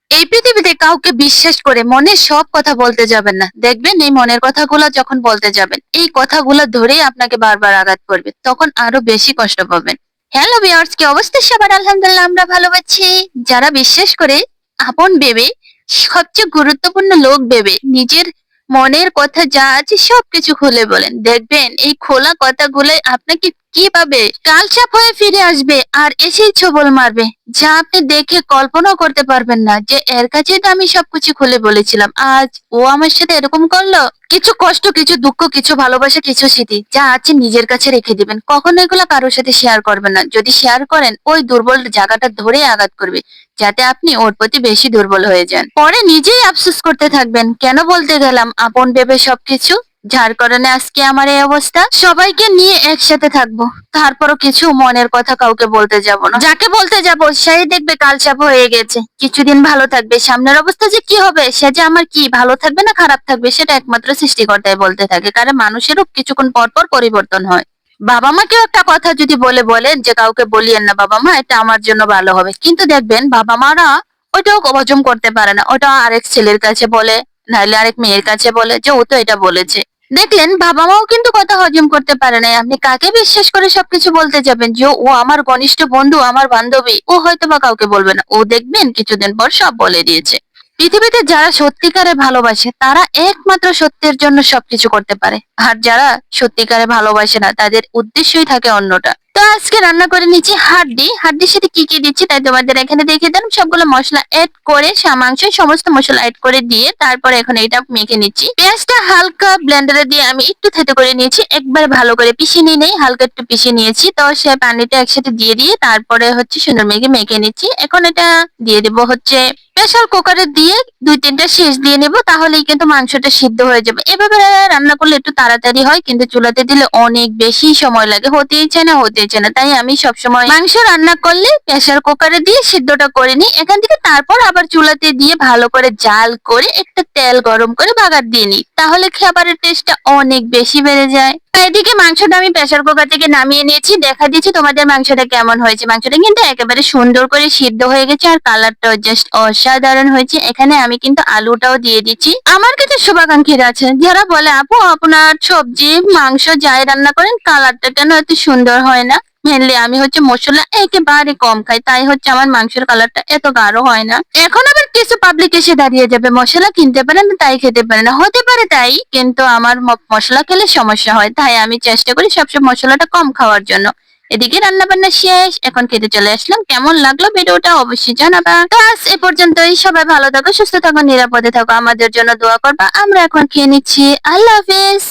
এই পৃথিবীতে কাউকে বিশ্বাস করে মনের সব কথা বলতে যাবেন না। দেখবেন এই মনের কথাগুলো যখন বলতে যাবেন, এই কথাগুলো ধরেই আপনাকে বারবার আঘাত করবে। তখন আরো বেশি কষ্ট পাবেন। হ্যালো ভিউয়ার্স, কি অবস্থা সবার? আলহামদুলিল্লাহ আমরা ভালো আছি। যারা বিশ্বাস করে আপন ভেবে, সবচেয়ে গুরুত্বপূর্ণ লোক ভেবে নিজের মনের কথা যা আছে সবকিছু খুলে বলেন, দেখবেন এই খোলা কথাগুলো আপনাকে কিভাবে কালচাপ হয়ে ফিরে আসবে আর এসেই ছোবল মারবে, যা আপনি দেখে কল্পনাও করতে পারবেন না যে এর কাছেই তো আমি সবকিছু খুলে বলেছিলাম, আজ ও আমার সাথে এরকম করলো। কিছু কষ্ট, কিছু দুঃখ, কিছু ভালোবাসা, কিছু স্মৃতি যা আছে নিজের কাছে রেখে দিবেন। কখনো এগুলো কারোর সাথে শেয়ার করবেন না। যদি শেয়ার করেন, ওই দুর্বল জায়গাটা ধরে আঘাত করবে, যাতে আপনি ওর প্রতি বেশি দুর্বল হয়ে যান। পরে নিজেই আফসোস করতে থাকবেন, কেন বলতে গেলাম আপন ভেবে সবকিছু, যার কারণে আজকে আমার এই অবস্থা। সবাইকে নিয়ে একসাথে থাকবো, তারপরও কিছু মনের কথা কাউকে বলতে যাব না। যাকে বলতে যাব সেই দেখবে কালচাপ হয়ে গেছে। কিছুদিন ভালো থাকবে, সামনের অবস্থা যে কি হবে, সে যে আমার কি ভালো থাকবে না খারাপ থাকবে, সেটা একমাত্র সৃষ্টিকর্তাই বলতে থাকে। কারণ মানুষেরও কিছুক্ষণ পর পর পরিবর্তন হয়। বাবা মাকেও একটা কথা যদি বলেন যে কাউকে বলিয়েন না বাবা মা, এটা আমার জন্য ভালো হবে, কিন্তু দেখবেন বাবা মারা ওইটাও হজম করতে পারে না। ওটা আরেক ছেলের কাছে বলে, নাহলে আরেক মেয়ের কাছে বলে যে ও তো এটা বলেছে। দেখলেন, বাবা মাও কিন্তু কথা হজম করতে পারে না। আপনি কাকে বিশ্বাস করে সবকিছু বলতে যাবেন যে ও আমার ঘনিষ্ঠ বন্ধু, আমার বান্ধবী, ও হয়তো বা কাউকে বলবে না, ও দেখবেন কিছুদিন পর সব বলে দিয়েছে। পৃথিবীতে যারা সত্যিকারে ভালোবাসে তারা একমাত্র সত্যের জন্য সবকিছু করতে পারে, আর যারা সত্যিকারে ভালোবাসে না তাদের উদ্দেশ্যই থাকে অন্যটা। তো আজকে রান্না করে নিচ্ছি হাড্ডি। হাড্ডির সাথে কি কি দিচ্ছি তাই তোমাদের এখানে দেখিয়ে দিলাম। সবগুলো মশলা এড করে, মাংস সমস্ত মশলা এড করে দিয়ে তারপরে এখন এটা মেখে নিচ্ছি। পেঁয়াজটা হালকা ব্লেন্ডারে দিয়ে আমি একটু থেতো করে নিয়েছি, একবার ভালো করে পিষে নিয়ে নেই, হালকা একটু পিষে নিয়েছি। তো সে পানিটা একসাথে দিয়ে তারপরে হচ্ছে সুন্দর মেখে নিচ্ছি। এখন এটা দিয়ে দিব হচ্ছে প্রেসার কুকারে দিয়ে 2-3টা সেচ দিয়ে নেব, তাহলেই কিন্তু মাংসটা সিদ্ধ হয়ে যাবে। এভাবে রান্না করলে একটু তাড়াতাড়ি হয়, কিন্তু চুলাতে দিলে অনেক বেশি সময় লাগে, হতেই চায় না। তাই আমি সবসময় মাংস রান্না করলে প্রেসার কুকারে দিয়ে সিদ্ধটা করে নিই, এখান থেকে তারপর আবার চুলাতে দিয়ে ভালো করে জাল করে একটা তেল গরম করে বাগার দিয়ে নিই, তাহলে খাবারের টেস্টটা অনেক বেশি বেড়ে যায়। এদিকে মাংসটা আমি প্রেসার কুকার থেকে নামিয়ে নিয়েছি, দেখা দিচ্ছি তোমাদের মাংসটা কেমন হয়েছে। মাংসটা কিন্তু একেবারে সুন্দর করে সিদ্ধ হয়ে গেছে, আর কালারটাও জাস্ট অসাধারণ হয়েছে। এখানে আমি কিন্তু আলুটাও দিয়ে দিচ্ছি। আমার কাছে শুভাকাঙ্ক্ষীরা আছে যারা বলে, আপু আপনার সবজি মাংস যাই রান্না করেন কালারটা কেন এত সুন্দর হয় না। মেনলি আমি হচ্ছে মশলা একেবারে কম খাই, তাই হচ্ছে আমার মাংসের কালারটা এত গাঢ় হয় না। এখন আবার কিছু পাবলিক এসে দাঁড়িয়ে যাবে, মশলা কিনতে পারে না তাই খেতে পারে না, হতে পারে তাই, কিন্তু আমার মশলা খেলে সমস্যা হয়, তাই আমি চেষ্টা করি সবসময় মশলাটা কম খাওয়ার জন্য। এদিকে রান্না বান্না শেষ, এখন খেতে চলে আসলাম। কেমন লাগলো ভিডিওটা অবশ্যই জানাবা। তো আজ এ পর্যন্তই। সবাই ভালো থাকো, সুস্থ থাকো, নিরাপদে থাকো, আমাদের জন্য দোয়া করবা। আমরা এখন খেয়ে নিচ্ছি। আল্লাহ হাফেজ।